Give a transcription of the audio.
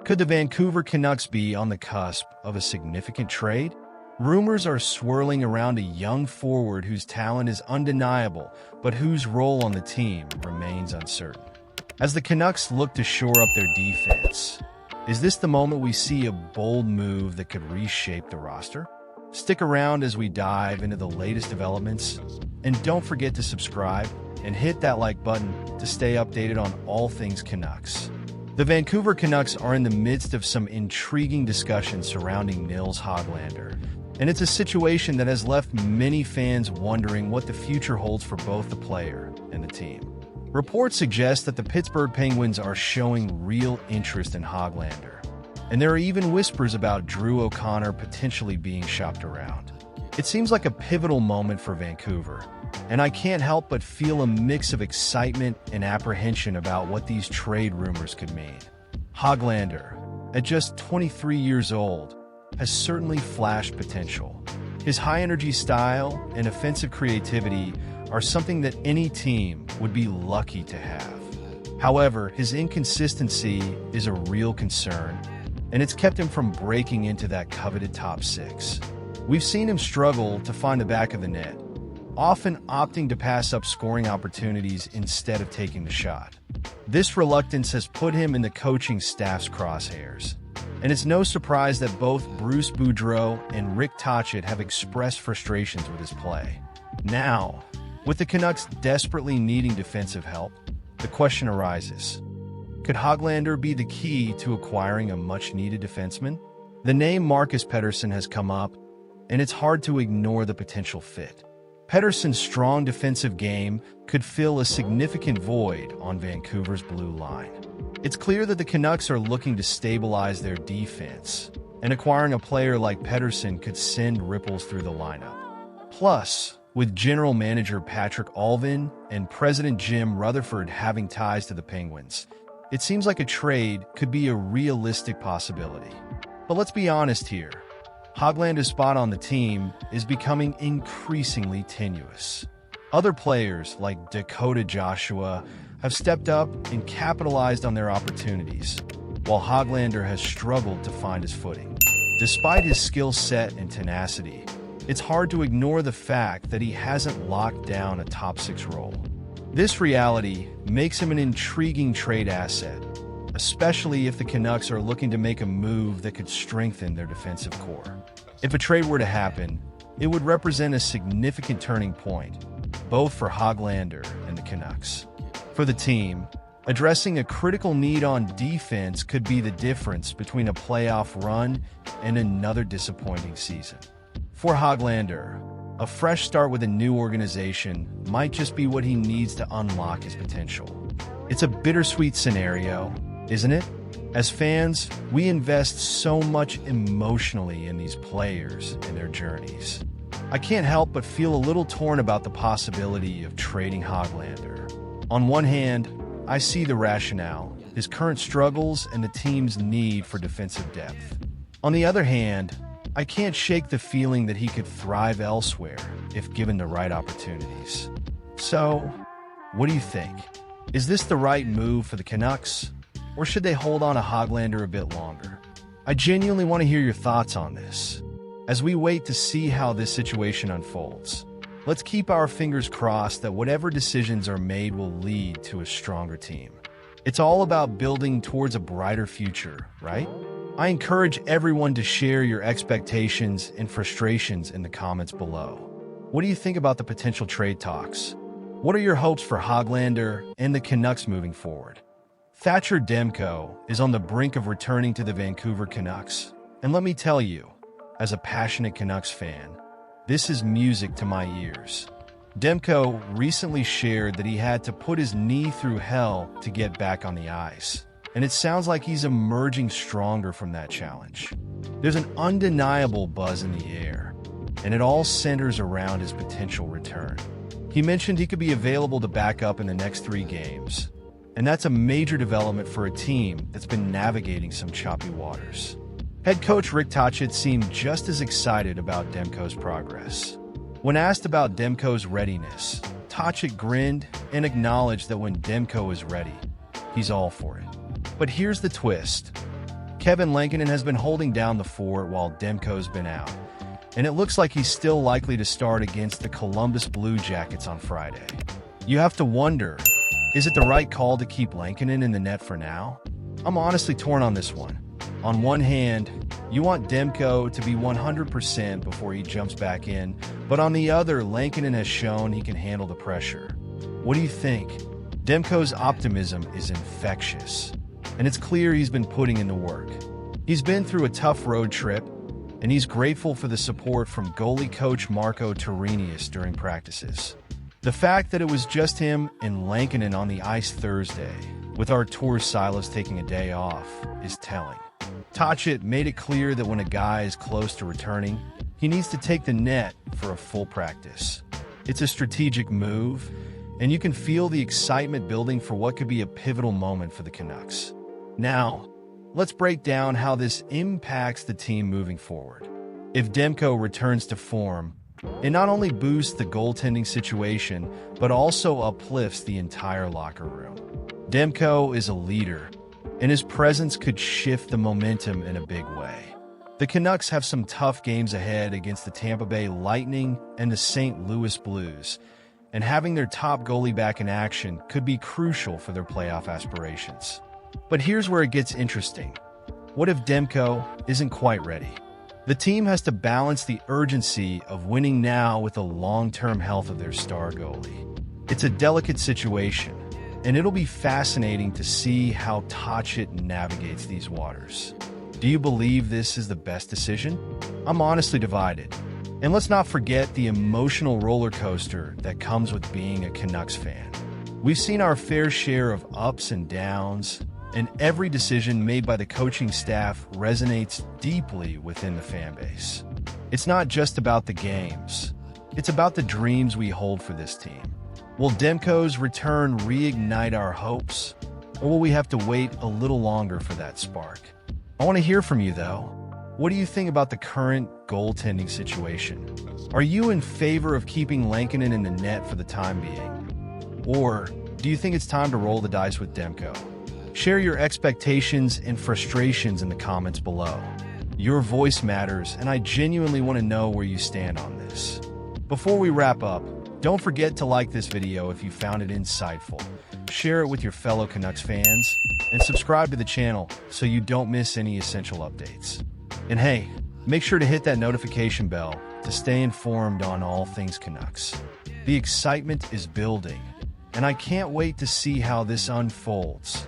Could the Vancouver Canucks be on the cusp of a significant trade? Rumors are swirling around a young forward whose talent is undeniable, but whose role on the team remains uncertain. As the Canucks look to shore up their defense, is this the moment we see a bold move that could reshape the roster? Stick around as we dive into the latest developments, and don't forget to subscribe and hit that like button to stay updated on all things Canucks. The Vancouver Canucks are in the midst of some intriguing discussions surrounding Nils Hoglander, and it's a situation that has left many fans wondering what the future holds for both the player and the team. Reports suggest that the Pittsburgh Penguins are showing real interest in Hoglander, and there are even whispers about Drew O'Connor potentially being shopped around. It seems like a pivotal moment for Vancouver, and I can't help but feel a mix of excitement and apprehension about what these trade rumors could mean. Hoglander, at just 23 years old, has certainly flashed potential. His high-energy style and offensive creativity are something that any team would be lucky to have. However, his inconsistency is a real concern, and it's kept him from breaking into that coveted top six. We've seen him struggle to find the back of the net, often opting to pass up scoring opportunities instead of taking the shot. This reluctance has put him in the coaching staff's crosshairs, and it's no surprise that both Bruce Boudreau and Rick Tocchet have expressed frustrations with his play. Now, with the Canucks desperately needing defensive help, the question arises: could Hoglander be the key to acquiring a much-needed defenseman? The name Marcus Pettersson has come up, and it's hard to ignore the potential fit. Pettersson's strong defensive game could fill a significant void on Vancouver's blue line. It's clear that the Canucks are looking to stabilize their defense, and acquiring a player like Pettersson could send ripples through the lineup. Plus, with general manager Patrick Allvin and president Jim Rutherford having ties to the Penguins, it seems like a trade could be a realistic possibility. But let's be honest here. Hoglander's spot on the team is becoming increasingly tenuous. Other players like Dakota Joshua have stepped up and capitalized on their opportunities, while Hoglander has struggled to find his footing. Despite his skill set and tenacity, it's hard to ignore the fact that he hasn't locked down a top six role. This reality makes him an intriguing trade asset, especially if the Canucks are looking to make a move that could strengthen their defensive core. If a trade were to happen, it would represent a significant turning point, both for Hoglander and the Canucks. For the team, addressing a critical need on defense could be the difference between a playoff run and another disappointing season. For Hoglander, a fresh start with a new organization might just be what he needs to unlock his potential. It's a bittersweet scenario, isn't it? As fans, we invest so much emotionally in these players and their journeys. I can't help but feel a little torn about the possibility of trading Hoglander. On one hand, I see the rationale, his current struggles and the team's need for defensive depth. On the other hand, I can't shake the feeling that he could thrive elsewhere if given the right opportunities. So, what do you think? Is this the right move for the Canucks? Or should they hold on to Hoglander a bit longer? I genuinely want to hear your thoughts on this. As we wait to see how this situation unfolds, let's keep our fingers crossed that whatever decisions are made will lead to a stronger team. It's all about building towards a brighter future, right? I encourage everyone to share your expectations and frustrations in the comments below. What do you think about the potential trade talks? What are your hopes for Hoglander and the Canucks moving forward? Thatcher Demko is on the brink of returning to the Vancouver Canucks, and let me tell you, as a passionate Canucks fan, this is music to my ears. Demko recently shared that he had to put his knee through hell to get back on the ice, and it sounds like he's emerging stronger from that challenge. There's an undeniable buzz in the air, and it all centers around his potential return. He mentioned he could be available to back up in the next 3 games, and that's a major development for a team that's been navigating some choppy waters. Head coach Rick Tocchet seemed just as excited about Demko's progress. When asked about Demko's readiness, Tocchet grinned and acknowledged that when Demko is ready, he's all for it. But here's the twist. Kevin Lankinen has been holding down the fort while Demko's been out, and it looks like he's still likely to start against the Columbus Blue Jackets on Friday. You have to wonder, is it the right call to keep Lankinen in the net for now? I'm honestly torn on this one. On one hand, you want Demko to be 100% before he jumps back in, but on the other, Lankinen has shown he can handle the pressure. What do you think? Demko's optimism is infectious, and it's clear he's been putting in the work. He's been through a tough road trip, and he's grateful for the support from goalie coach Marco Torinius during practices. The fact that it was just him and Lankinen on the ice Thursday, with Artur Silas taking a day off, is telling. Thatcher made it clear that when a guy is close to returning, he needs to take the net for a full practice. It's a strategic move, and you can feel the excitement building for what could be a pivotal moment for the Canucks. Now, let's break down how this impacts the team moving forward. If Demko returns to form, it not only boosts the goaltending situation, but also uplifts the entire locker room. Demko is a leader, and his presence could shift the momentum in a big way. The Canucks have some tough games ahead against the Tampa Bay Lightning and the St. Louis Blues, and having their top goalie back in action could be crucial for their playoff aspirations. But here's where it gets interesting. What if Demko isn't quite ready? The team has to balance the urgency of winning now with the long-term health of their star goalie. It's a delicate situation, and it'll be fascinating to see how Thatcher navigates these waters. Do you believe this is the best decision? I'm honestly divided. And let's not forget the emotional roller coaster that comes with being a Canucks fan. We've seen our fair share of ups and downs, and every decision made by the coaching staff resonates deeply within the fan base. It's not just about the games. It's about the dreams we hold for this team. Will Demko's return reignite our hopes, or will we have to wait a little longer for that spark? I want to hear from you, though. What do you think about the current goaltending situation? Are you in favor of keeping Lankinen in the net for the time being? Or do you think it's time to roll the dice with Demko? Share your expectations and frustrations in the comments below. Your voice matters, and I genuinely want to know where you stand on this. Before we wrap up, don't forget to like this video if you found it insightful, share it with your fellow Canucks fans, and subscribe to the channel so you don't miss any essential updates. And hey, make sure to hit that notification bell to stay informed on all things Canucks. The excitement is building, and I can't wait to see how this unfolds.